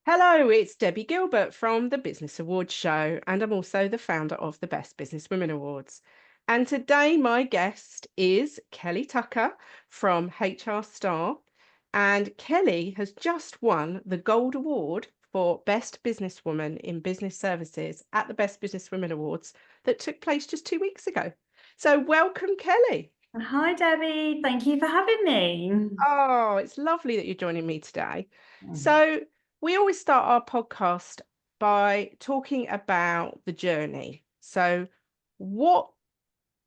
Hello, it's Debbie Gilbert from the Business Awards show, and I'm also the founder of the Best Businesswomen Awards. And today, my guest is Kelly Tucker from HR Star. And Kelly has just won the Gold Award for Best Businesswoman in Business Services at the Best Businesswomen Awards that took place just 2 weeks ago. So, welcome, Kelly. Hi, Debbie. Thank you for having me. Oh, it's lovely that you're joining me today. Mm. So, we always start our podcast by talking about the journey. So, what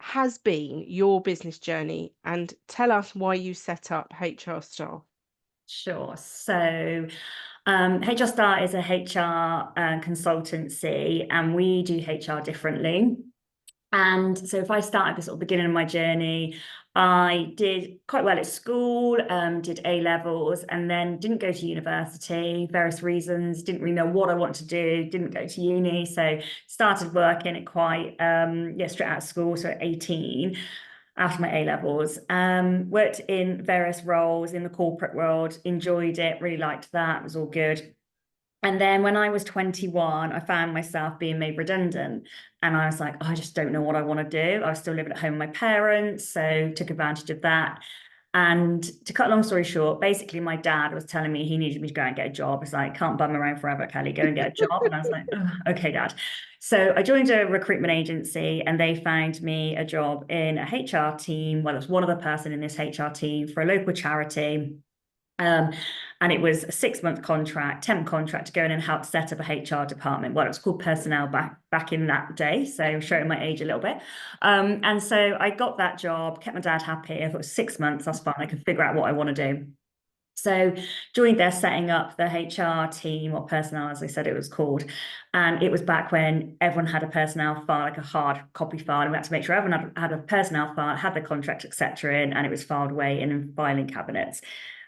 has been your business journey, and tell us why you set up HR Star? Sure. HR Star is a HR consultancy, and we do HR differently. And so if I start at the sort of beginning of my journey, I did quite well at school, did A levels, and then didn't go to university, various reasons, didn't really know what I wanted to do, didn't go to uni. So started working at quite, straight out of school, so at 18, after my A levels. Worked in various roles in the corporate world, enjoyed it, really liked that, it was all good. And then when I was 21, I found myself being made redundant. And I was like, oh, I just don't know what I want to do. I was still living at home with my parents, so took advantage of that. And to cut a long story short, basically my dad was telling me he needed me to go and get a job. He's like, can't bum around forever, Kelly, go and get a job. And I was like, oh, okay, Dad. So I joined a recruitment agency and they found me a job in a HR team. Well, it was one other person in this HR team for a local charity. And it was a 6-month contract, temp contract to go in and help set up a HR department. Well, it was called personnel back in that day. So showing my age a little bit. And so I got that job, kept my dad happy. I thought it was 6 months, that's fine. I can figure out what I want to do. So joined there setting up the HR team, or personnel, as I said it was called. And it was back when everyone had a personnel file, like a hard copy file. And we had to make sure everyone had a personnel file, had the contract, etc. in, and it was filed away in filing cabinets.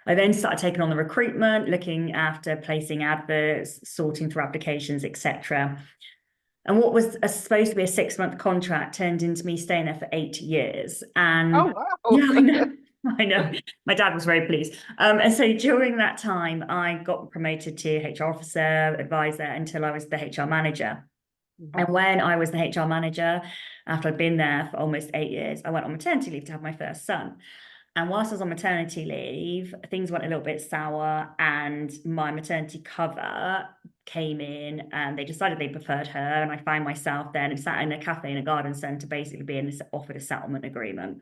I then started taking on the recruitment, looking after placing adverts, sorting through applications, etc. And what was supposed to be a 6-month contract turned into me staying there for 8 years. Oh, And wow. yeah, I know. I know. My dad was very pleased. And so during that time, I got promoted to HR officer, advisor, until I was the HR manager. And when I was the HR manager, after I'd been there for almost 8 years, I went on maternity leave to have my first son. And whilst I was on maternity leave, things went a little bit sour, and my maternity cover came in and they decided they preferred her. And I found myself then sat in a cafe in a garden centre, basically being offered a settlement agreement.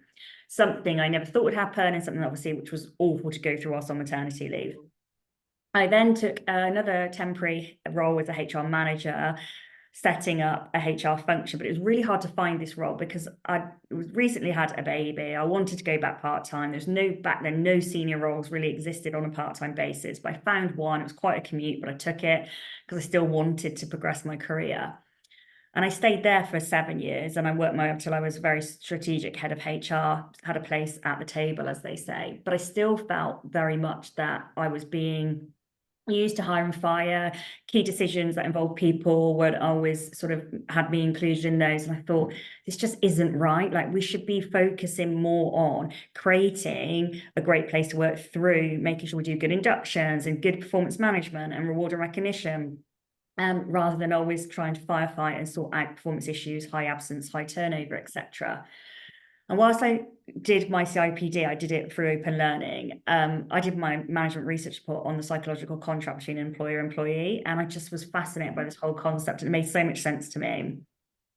Something I never thought would happen, and something obviously which was awful to go through whilst on maternity leave. I then took another temporary role as a HR manager, setting up a HR function, but it was really hard to find this role because I recently had a baby. I wanted to go back part-time. There's back then, no senior roles really existed on a part-time basis, but I found one. It was quite a commute, but I took it because I still wanted to progress my career. And I stayed there for 7 years, and I worked my way up till I was a very strategic head of HR, had a place at the table, as they say. But I still felt very much that I was being used to hire and fire. Key decisions that involved people would always sort of had me included in those. And I thought, this just isn't right. Like, we should be focusing more on creating a great place to work through making sure we do good inductions and good performance management and reward and recognition. Rather than always trying to firefight and sort out performance issues, high absence, high turnover, etc. And whilst I did my CIPD, I did it through open learning. I did my management research report on the psychological contract between employer and employee, and I just was fascinated by this whole concept. And it made so much sense to me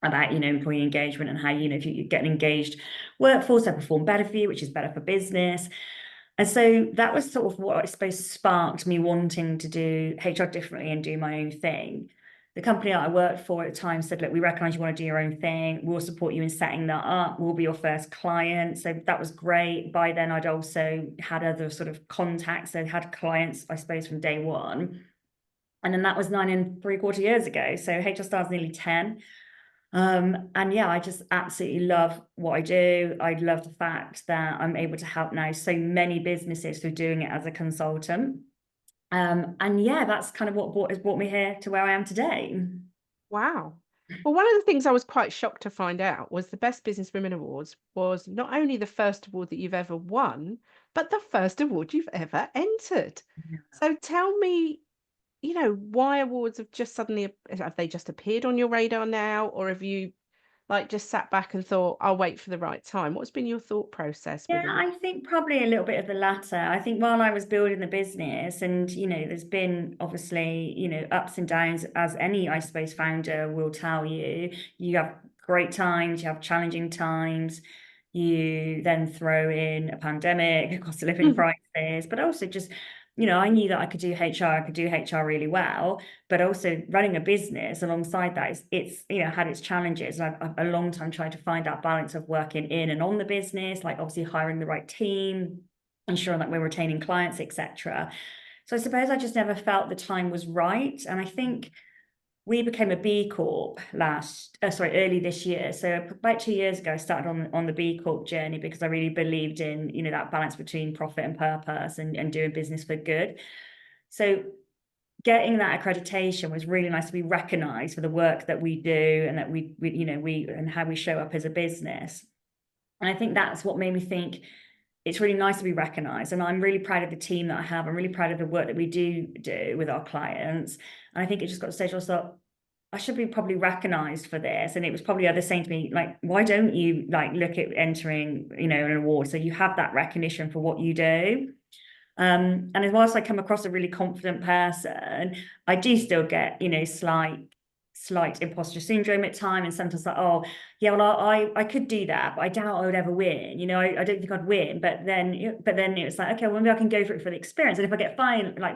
about, employee engagement and how, if you get an engaged workforce, they perform better for you, which is better for business. And so that was sort of what I suppose sparked me wanting to do HR differently and do my own thing. The company that I worked for at the time said, look, we recognize you want to do your own thing. We'll support you in setting that up. We'll be your first client. So that was great. By then, I'd also had other sort of contacts. I had clients, I suppose, from day one. And then that was 9.75 years ago. So HR Star's nearly 10. And yeah, I just absolutely love what I do. I love the fact that I'm able to help now so many businesses through doing it as a consultant. And yeah, that's kind of what has brought me here to where I am today. Wow. Well, one of the things I was quite shocked to find out was the Best Businesswomen Awards was not only the first award that you've ever won, but the first award you've ever entered. So tell me why awards have just suddenly, have they just appeared on your radar now, or have you like just sat back and thought, I'll wait for the right time? What's been your thought process with Yeah, awards? I think probably a little bit of the latter. I think while I was building the business, and there's been obviously, ups and downs, as any, I suppose, founder will tell you. You have great times, you have challenging times, you then throw in a pandemic, cost of living crisis, but also just, I knew that I could do HR, I could do HR really well, but also running a business alongside that it's had its challenges. And I've a long time tried to find that balance of working in and on the business, like obviously hiring the right team, ensuring that we're retaining clients, etc. So I suppose I just never felt the time was right. And I think we became a B Corp early this year. So about 2 years ago, I started on the B Corp journey because I really believed in, that balance between profit and purpose and doing business for good. So getting that accreditation was really nice to be recognized for the work that we do and that we and how we show up as a business. And I think that's what made me think it's really nice to be recognized. And I'm really proud of the team that I have. I'm really proud of the work that we do with our clients. And I think it just got to the stage where I thought, I should be probably recognized for this. And it was probably others saying to me, like, why don't you like look at entering, an award? So you have that recognition for what you do. And as whilst I come across a really confident person, I do still get, slight imposter syndrome at times, and sometimes like, oh yeah, well I could do that, but I doubt I would ever win. I don't think I'd win. But then it was like, okay, well, maybe I can go for it for the experience, and if I get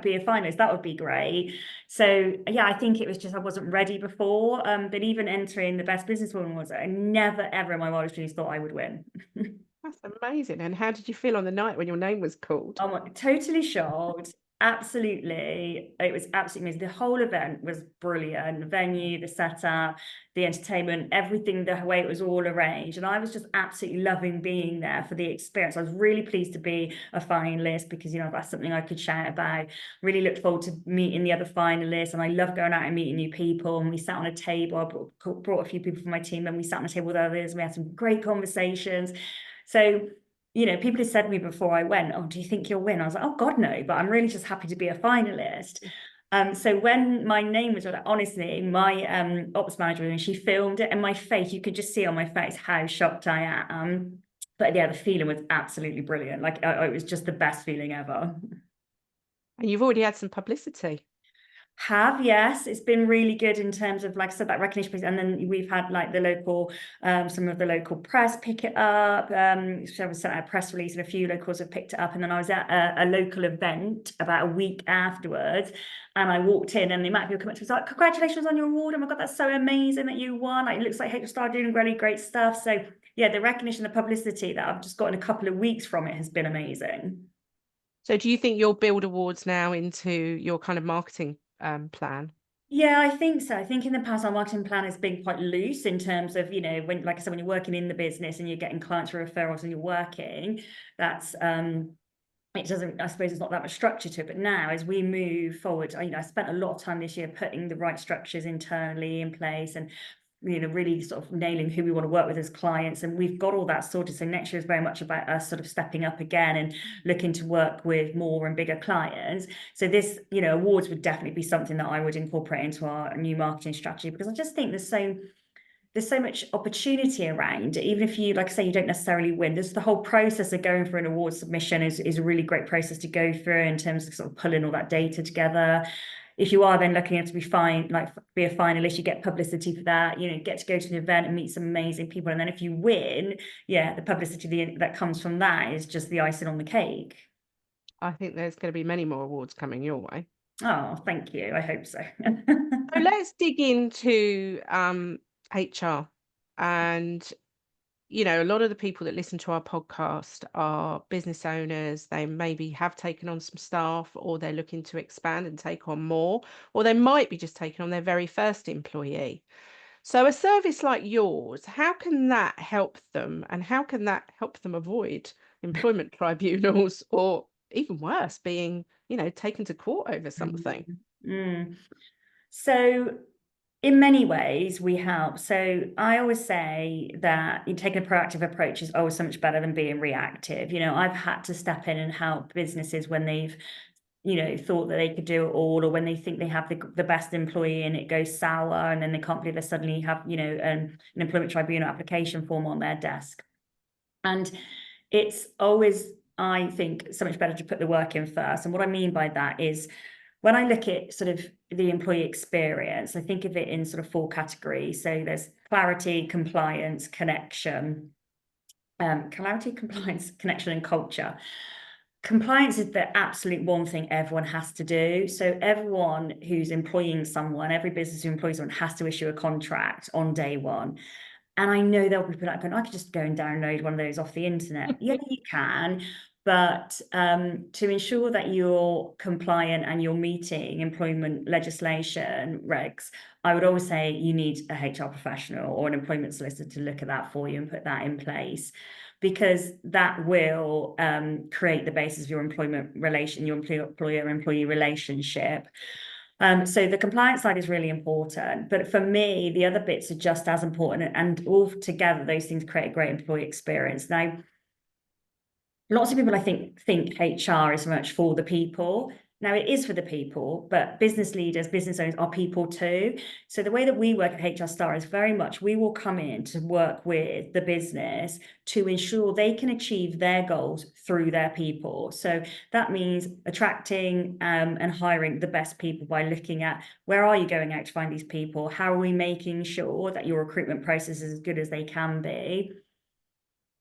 be a finalist, that would be great. So yeah, I think it was just I wasn't ready before. But even entering the Best Businesswoman Awards, I never ever in my wildest dreams thought I would win. That's amazing. And how did you feel on the night when your name was called? Oh my, totally shocked. Absolutely. It was absolutely amazing. The whole event was brilliant. The venue, the setup, the entertainment, everything, the way it was all arranged. And I was just absolutely loving being there for the experience. I was really pleased to be a finalist because, that's something I could shout about. Really looked forward to meeting the other finalists. And I love going out and meeting new people. And we sat on a table. I brought a few people from my team, and we sat on a table with others. We had some great conversations. So people had said to me before I went, oh, do you think you'll win? I was like, oh God, no, but I'm really just happy to be a finalist. So when my name was read, honestly, my ops manager, when she filmed it, and my face, you could just see on my face how shocked I am. But yeah, the feeling was absolutely brilliant. Like it was just the best feeling ever. And you've already had some publicity. Yes, it's been really good in terms of, like I said, that recognition piece. And then we've had like the local, some of the local press pick it up. So I was sent out a press release, and a few locals have picked it up. And then I was at a local event about a week afterwards, and I walked in, and the amount of people come up to me, like, congratulations on your award. Oh my God, that's so amazing that you won. Like, it looks like HR Star doing really great stuff. So yeah, the recognition, the publicity that I've just gotten a couple of weeks from it has been amazing. So do you think you'll build awards now into your kind of marketing plan? Yeah, I think so. I think in the past, our marketing plan has been quite loose in terms of, when, like I said, when you're working in the business and you're getting clients for referrals and you're working, that's it doesn't, I suppose, it's not that much structure to it. But now, as we move forward, I spent a lot of time this year putting the right structures internally in place, and really sort of nailing who we want to work with as clients. And we've got all that sorted. So next year is very much about us sort of stepping up again and looking to work with more and bigger clients. So this, awards would definitely be something that I would incorporate into our new marketing strategy, because I just think there's so much opportunity around. Even if you, like I say, you don't necessarily win, there's the whole process of going for an award submission is a really great process to go through in terms of sort of pulling all that data together. If you are then looking to be a finalist, you get publicity for that, get to go to the event and meet some amazing people. And then if you win, yeah, the publicity that comes from that is just the icing on the cake. I think there's going to be many more awards coming your way. Oh, thank you. I hope so. So let's dig into HR. And a lot of the people that listen to our podcast are business owners. They maybe have taken on some staff, or they're looking to expand and take on more, or they might be just taking on their very first employee. So a service like yours, how can that help them? And how can that help them avoid employment tribunals, or even worse, being, taken to court over something? So in many ways, we help. So I always say that taking a proactive approach is always so much better than being reactive. I've had to step in and help businesses when they've thought that they could do it all, or when they think they have the best employee and it goes sour, and then they can't believe they suddenly have, an employment tribunal application form on their desk. And it's always, I think, so much better to put the work in first. And what I mean by that is, when I look at sort of the employee experience, I think of it in sort of 4 categories. So there's clarity, compliance, connection, and culture. Compliance is the absolute one thing everyone has to do. So everyone who's employing someone, every business who employs someone, has to issue a contract on day one. And I know there'll be people like, I could just go and download one of those off the internet. Yeah, you can. But to ensure that you're compliant and you're meeting employment legislation regs, I would always say you need a HR professional or an employment solicitor to look at that for you and put that in place, because that will create the basis of your employment relation, your employer-employee relationship. So the compliance side is really important, but for me, the other bits are just as important, and all together, those things create a great employee experience. Now, lots of people, I think HR is very much for the people. Now, it is for the people, but business leaders, business owners are people too. So the way that we work at HR Star is very much, we will come in to work with the business to ensure they can achieve their goals through their people. So that means attracting and hiring the best people by looking at, where are you going out to find these people? How are we making sure that your recruitment process is as good as they can be?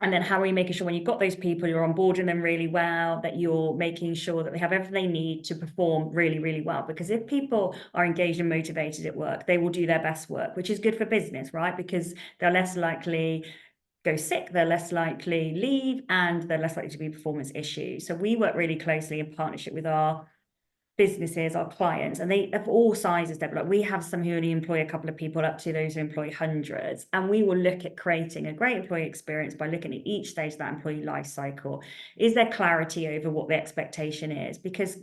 And then how are we making sure when you've got those people, you're onboarding them really well, that you're making sure that they have everything they need to perform really, really well? Because if people are engaged and motivated at work, they will do their best work, which is good for business, right? Because they're less likely go sick, they're less likely leave, and they're less likely to be performance issues. So we work really closely in partnership with our businesses, our clients, and they of all sizes, Deborah. Like, we have some who only employ a couple of people up to those who employ hundreds, and we will look at creating a great employee experience by looking at each stage of that employee life cycle. Is there clarity over what the expectation is? Because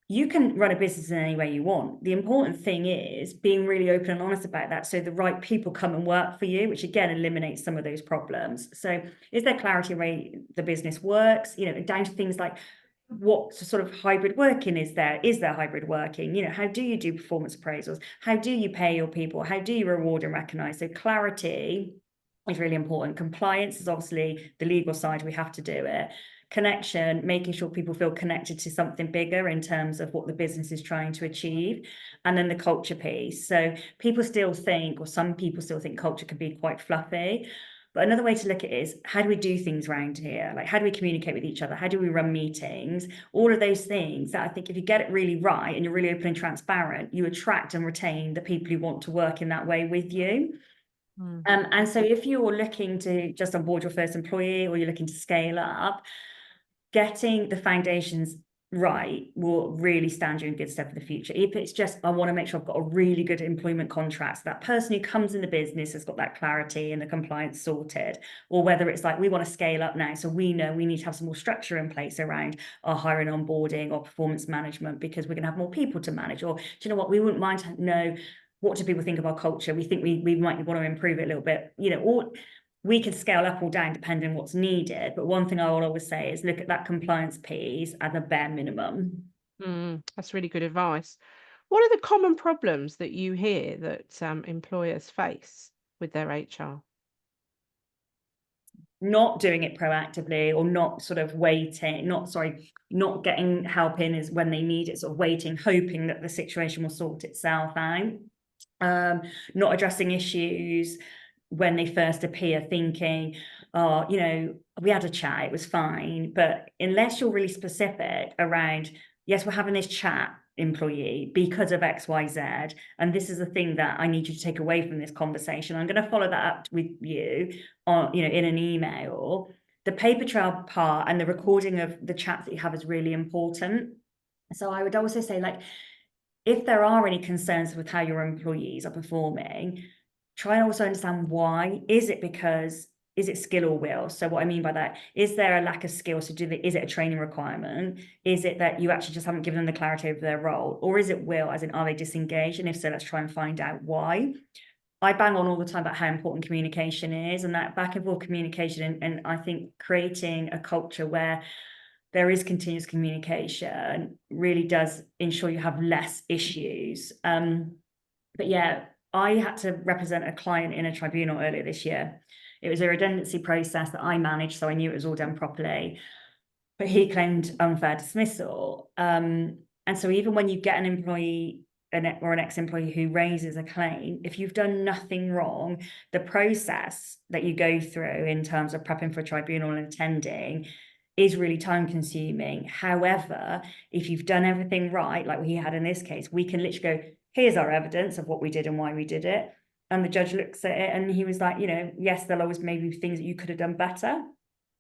you can run a business in any way you want. The important thing is being really open and honest about that, so the right people come and work for you, which again eliminates some of those problems. So is there clarity way the business works, down to things like, what sort of hybrid working is there? Is there hybrid working? How do you do performance appraisals? How do you pay your people? How do you reward and recognize? So clarity is really important. Compliance is obviously the legal side, we have to do it. Connection, making sure people feel connected to something bigger in terms of what the business is trying to achieve. And then the culture piece. So people still think, or some people still think, culture can be quite fluffy. But another way to look at it is, how do we do things around here? Like, how do we communicate with each other? How do we run meetings? All of those things that I think if you get it really right and you're really open and transparent, you attract and retain the people who want to work in that way with you. And so if you're looking to just onboard your first employee, or you're looking to scale up, getting the foundations right will really stand you in good stead for the future. If it's just, I want to make sure I've got a really good employment contract, so that person who comes in the business has got that clarity and the compliance sorted, or whether it's like, we want to scale up now, so we know we need to have some more structure in place around our hiring, onboarding, or performance management, because we're going to have more people to manage. Or, do you know what, we wouldn't mind to know, what do people think of our culture? We think we might want to improve it a little bit, or we can scale up or down depending on what's needed. But one thing I will always say is, look at that compliance piece at the bare minimum. That's really good advice. What are the common problems that you hear that employers face with their HR? Not doing it proactively, or not sort of waiting, not getting help in is when they need it, sort of waiting, hoping that the situation will sort itself out. Not addressing issues when they first appear, thinking, oh, we had a chat, it was fine. But unless you're really specific around, yes, we're having this chat, employee, because of XYZ, and this is the thing that I need you to take away from this conversation, I'm going to follow that up with you on, in an email. The paper trail part and the recording of the chat that you have is really important. So I would also say, like, if there are any concerns with how your employees are performing, try and also understand why. Is it skill or will? So what I mean by that, is there a lack of skill? So is it a training requirement? Is it that you actually just haven't given them the clarity over their role? Or is it will, as in, are they disengaged? And if so, let's try and find out why. I bang on all the time about how important communication is, and that back and forth communication, and I think creating a culture where there is continuous communication, really does ensure you have less issues. But yeah, I had to represent a client in a tribunal earlier this year. It was a redundancy process that I managed, so I knew it was all done properly. But he claimed unfair dismissal. And so even when you get an employee or an ex-employee who raises a claim, if you've done nothing wrong, the process that you go through in terms of prepping for a tribunal and attending is really time consuming. However, if you've done everything right, like we had in this case, we can literally go, here's our evidence of what we did and why we did it. And the judge looks at it and he was like, yes, there'll always maybe things that you could have done better.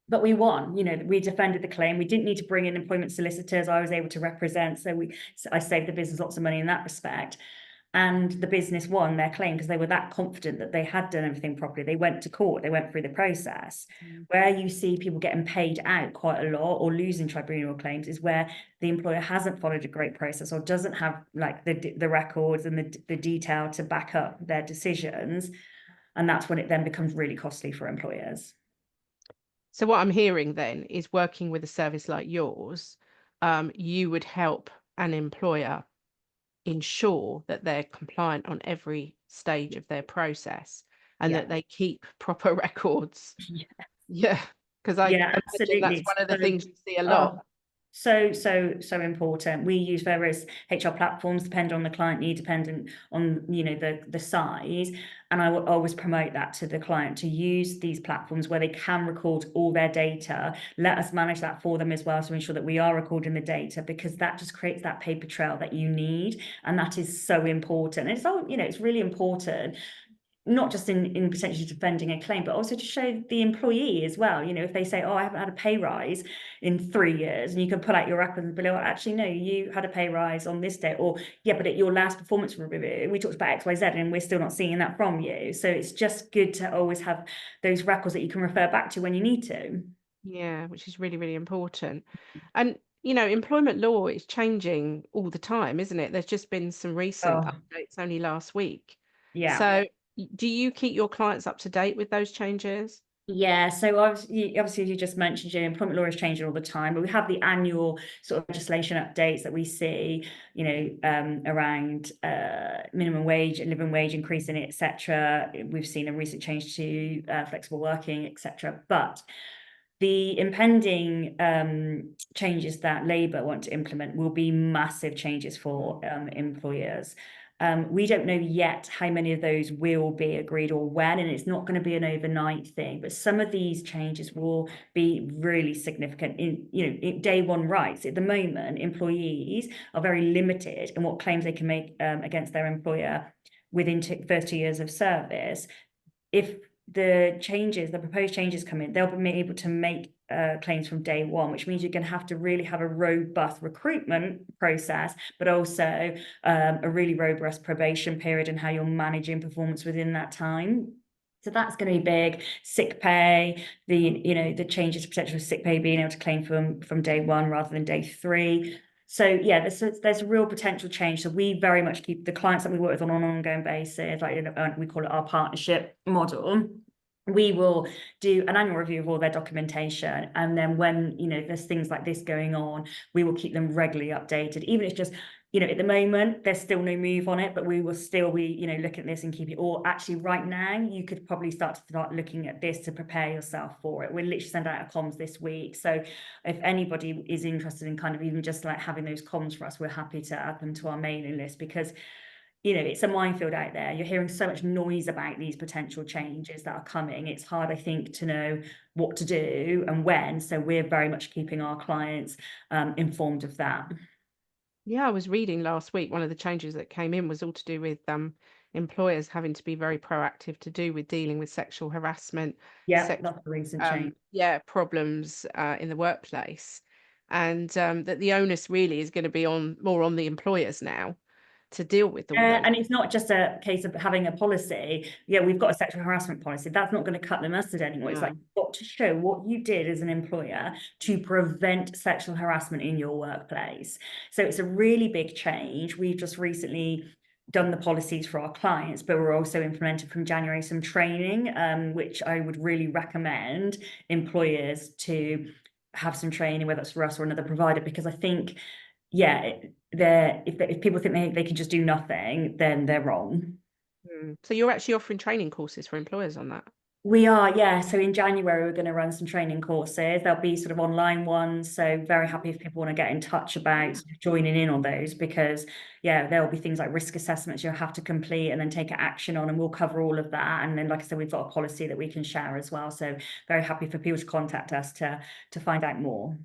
But we won, we defended the claim. We didn't need to bring in employment solicitors. I was able to represent. So I saved the business lots of money in that respect. And the business won their claim because they were that confident that they had done everything properly. They went to court, they went through the process. Where you see people getting paid out quite a lot or losing tribunal claims is where the employer hasn't followed a great process or doesn't have like the records and the detail to back up their decisions. And that's when it then becomes really costly for employers. So what I'm hearing then is, working with a service like yours, you would help an employer ensure that they're compliant on every stage of their process and that they keep proper records. Yeah, because I imagine that's one of the things you see a lot. So important. We use various HR platforms, depending on the client need, dependent on the size, and I will always promote that to the client to use these platforms where they can record all their data. Let us manage that for them as well to ensure that we are recording the data, because that just creates that paper trail that you need, and that is so important. And it's really important, not just in potentially defending a claim, but also to show the employee as well. If they say, oh, I haven't had a pay rise in 3 years, and you can pull out your records below, actually, no, you had a pay rise on this day, or yeah, but at your last performance review, we talked about XYZ and we're still not seeing that from you. So it's just good to always have those records that you can refer back to when you need to. Yeah, which is really, really important. And employment law is changing all the time, isn't it? There's just been some recent updates only last week. Yeah. So do you keep your clients up to date with those changes? Yeah, so obviously, as you just mentioned, employment law is changing all the time, but we have the annual sort of legislation updates that we see, around minimum wage and living wage increasing, etc. We've seen a recent change to flexible working, etc. But the impending changes that Labour want to implement will be massive changes for employers. We don't know yet how many of those will be agreed or when, and it's not going to be an overnight thing, but some of these changes will be really significant in day one rights. At the moment, employees are very limited in what claims they can make against their employer within first 2 years of service. If the proposed changes come in, they'll be able to make claims from day one, which means you're going to have to really have a robust recruitment process, but also a really robust probation period and how you're managing performance within that time. So that's going to be big. Sick pay, the changes to potential sick pay being able to claim from day one rather than day 3. So yeah, there's a real potential change. So we very much keep the clients that we work with on an ongoing basis, like we call it our partnership model. We will do an annual review of all their documentation, and then when there's things like this going on, we will keep them regularly updated. Even if it's just at the moment there's still no move on it, but we will still be looking at this and keep it. Or actually, right now you could probably start looking at this to prepare yourself for it. We'll literally send out a comms this week, so if anybody is interested in kind of even just like having those comms for us, we're happy to add them to our mailing list, because it's a minefield out there. You're hearing so much noise about these potential changes that are coming. It's hard, I think, to know what to do and when. So we're very much keeping our clients informed of that. Yeah, I was reading last week, one of the changes that came in was all to do with employers having to be very proactive to do with dealing with sexual harassment. Yeah, that's a recent change. Problems in the workplace. And that the onus really is going to be more on the employers now to deal with all those. And it's not just a case of having a policy. Yeah, we've got a sexual harassment policy. That's not going to cut the mustard anymore. It's like, you've got to show what you did as an employer to prevent sexual harassment in your workplace. So it's a really big change. We've just recently done the policies for our clients, but we're also implementing from January some training, which I would really recommend employers to have some training, whether it's for us or another provider, because I think, yeah, if people think they can just do nothing, then they're wrong. So you're actually offering training courses for employers on that? We are, yeah. So in January, we're going to run some training courses. There'll be sort of online ones. So very happy if people want to get in touch about joining in on those, because yeah, there'll be things like risk assessments you'll have to complete and then take action on, and we'll cover all of that. And then, like I said, we've got a policy that we can share as well. So very happy for people to contact us to find out more.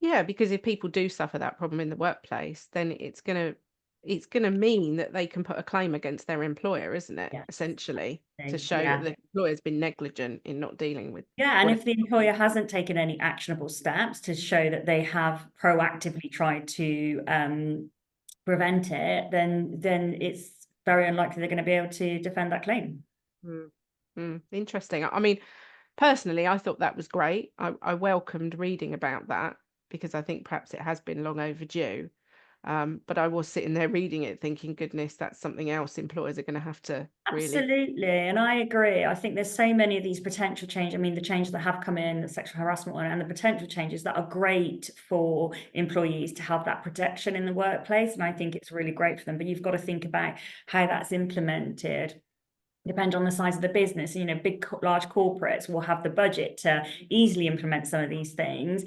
Yeah, because if people do suffer that problem in the workplace, then it's gonna mean that they can put a claim against their employer, isn't it? Yes. Essentially, to show that Yeah. the employer's been negligent in not dealing with Yeah, and what. if the employer hasn't taken any actionable steps to show that they have proactively tried to prevent it, then it's very unlikely they're going to be able to defend that claim. Interesting. I mean, personally, I thought that was great. I welcomed reading about that because I think perhaps it has been long overdue. But I was sitting there reading it thinking, goodness, that's something else employers are going to have to really. Absolutely, and I agree. I think there's so many of these potential changes. I mean, the changes that have come in, the sexual harassment one, and the potential changes that are great for employees to have that protection in the workplace. And I think it's really great for them. But you've got to think about how that's implemented. Depend on the size of the business. You know, large corporates will have the budget to easily implement some of these things.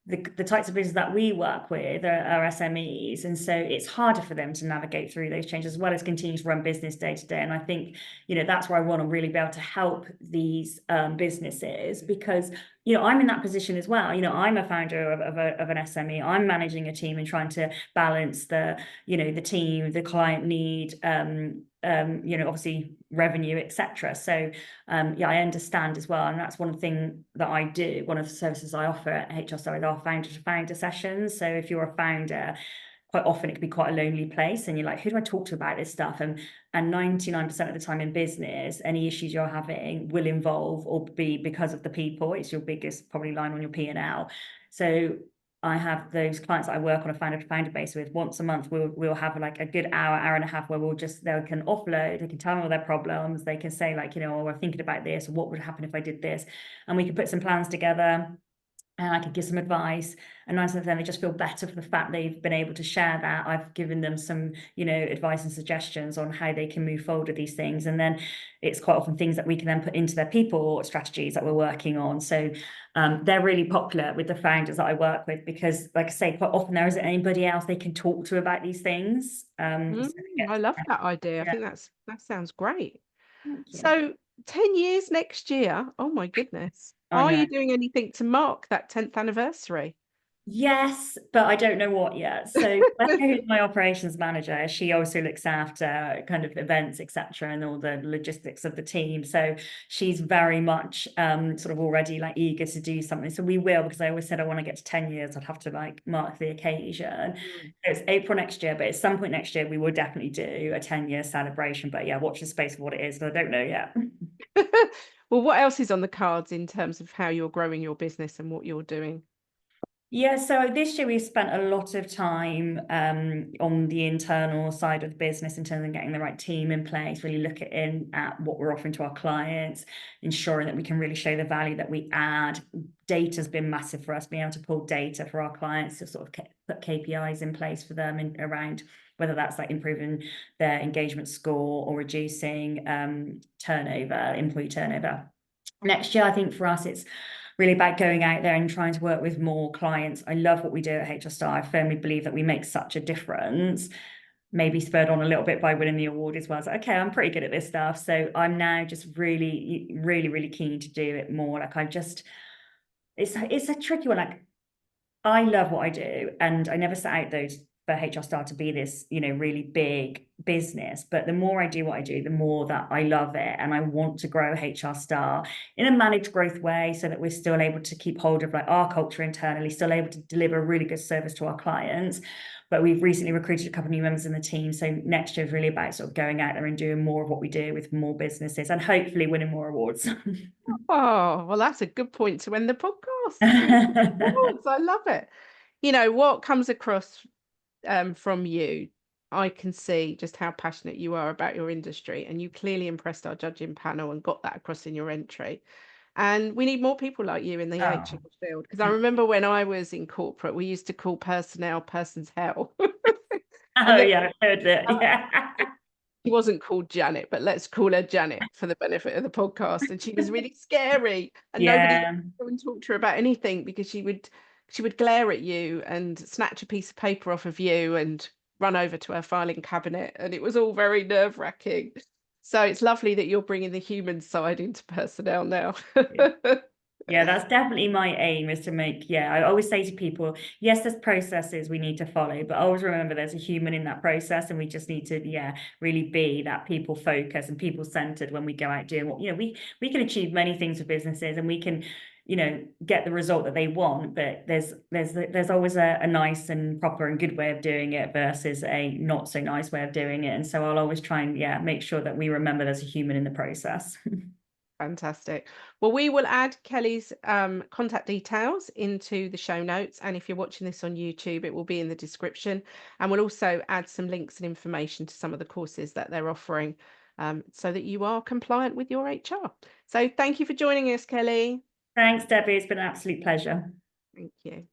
The types of business that we work with are SMEs, and so it's harder for them to navigate through those changes, as well as continue to run business day to day. And I think, you know, that's where I want to really be able to help these businesses, because, you know, I'm in that position as well. You know, I'm a founder of an SME. I'm managing a team and trying to balance the, you know, the team, the client need, you know, obviously revenue, etc. So yeah, I understand as well, and that's one thing that I do. One of the services I offer at HR Star are founder to founder sessions. So if you're a founder, quite often it can be quite a lonely place, and you're like, who do I talk to about this stuff? And 99% of the time in business, any issues you're having will involve or be because of the people. It's your biggest probably line on your P&L. So I have those clients that I work on a founder to founder basis with. Once a month, we'll have like a good hour and a half where they can offload, they can tell me all their problems, they can say like, you know, oh, we're thinking about this, or what would happen if I did this, and we can put some plans together. And I could give some advice, and 9 times out of 10 they just feel better for the fact they've been able to share that. I've given them some, you know, advice and suggestions on how they can move forward with these things. And then it's quite often things that we can then put into their people strategies that we're working on. So they're really popular with the founders that I work with, because, like I say, quite often there isn't anybody else they can talk to about these things. I love that idea. I Yeah, think that sounds great. thank you. So 10 years next year. Oh my goodness. I Are know. you doing anything to mark that 10th anniversary? Yes, but I don't know what yet. So Becca, who's my operations manager, she also looks after kind of events, etc., and all the logistics of the team. So she's very much sort of already like eager to do something. So we will, because I always said I want to get to 10 years, I'd have to like mark the occasion. Mm. So it's April next year, but at some point next year we will definitely do a 10-year celebration. But yeah, watch the space for what it is, but I don't know yet. Well, what else is on the cards in terms of how you're growing your business and what you're doing? Yeah, so this year we spent a lot of time on the internal side of the business in terms of getting the right team in place, really looking at what we're offering to our clients, ensuring that we can really show the value that we add. Data's been massive for us, being able to pull data for our clients to sort of put KPIs in place for them around whether that's like improving their engagement score or reducing employee turnover. Next year, I think for us, it's really about going out there and trying to work with more clients. I love what we do at HR Star. I firmly believe that we make such a difference, maybe spurred on a little bit by winning the award as well. So, okay, I'm pretty good at this stuff. So I'm now just really, really, really keen to do it more. Like it's a tricky one. Like I love what I do, and I never set out those for HR Star to be this, you know, really big business. But the more I do what I do, the more that I love it, and I want to grow HR Star in a managed growth way, so that we're still able to keep hold of like our culture internally, still able to deliver a really good service to our clients. But we've recently recruited a couple of new members in the team, so next year is really about sort of going out there and doing more of what we do with more businesses, and hopefully winning more awards. Oh, well, that's a good point to end the podcast. Winning awards. I love it. You know, what comes across from you, I can see just how passionate you are about your industry, and you clearly impressed our judging panel and got that across in your entry. And we need more people like you in the Oh, HR field. Because I remember when I was in corporate, we used to call personnel person's hell. And oh then yeah, I've heard that. Yeah. she wasn't called Janet, but let's call her Janet for the benefit of the podcast. And she was really scary, and nobody Yeah. would go and talk to her about anything because she would glare at you and snatch a piece of paper off of you and run over to her filing cabinet, and it was all very nerve-wracking. So it's lovely that you're bringing the human side into personnel now. Yeah, that's definitely my aim, is to make, I always say to people, yes, there's processes we need to follow, but always remember there's a human in that process, and we just need to, really be that people focused and people centered when we go out doing what, we can achieve many things for businesses, and we can, get the result that they want, but there's always a nice and proper and good way of doing it versus a not so nice way of doing it. And so I'll always try and make sure that we remember there's a human in the process. Fantastic. Well, we will add Kelly's contact details into the show notes. And if you're watching this on YouTube, it will be in the description. And we'll also add some links and information to some of the courses that they're offering, so that you are compliant with your HR. So thank you for joining us, Kelly. Thanks, Debbie. It's been an absolute pleasure. Thank you.